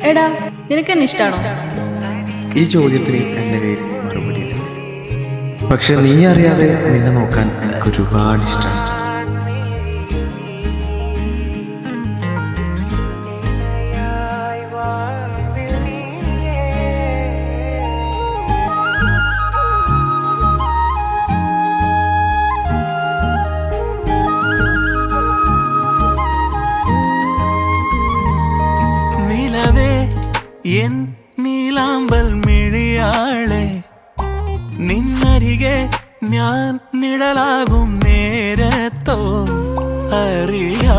എടാ നിനക്ക് എന്നെ ഇഷ്ടമാണോ? ഈ ചോദ്യത്തിന് എൻ്റെ കയ്യിൽ മറുപടിയില്ല. പക്ഷെ നീ അറിയാതെ നിന്നെ നോക്കാൻ എനിക്ക് ഒരുപാട് ഇഷ്ടമാണ്. എൻ നീലാമ്പൽ മിഴിയാളെ നിന്നരികെ ഞാൻ നിഴലാകും നേരത്തോ അറിയാ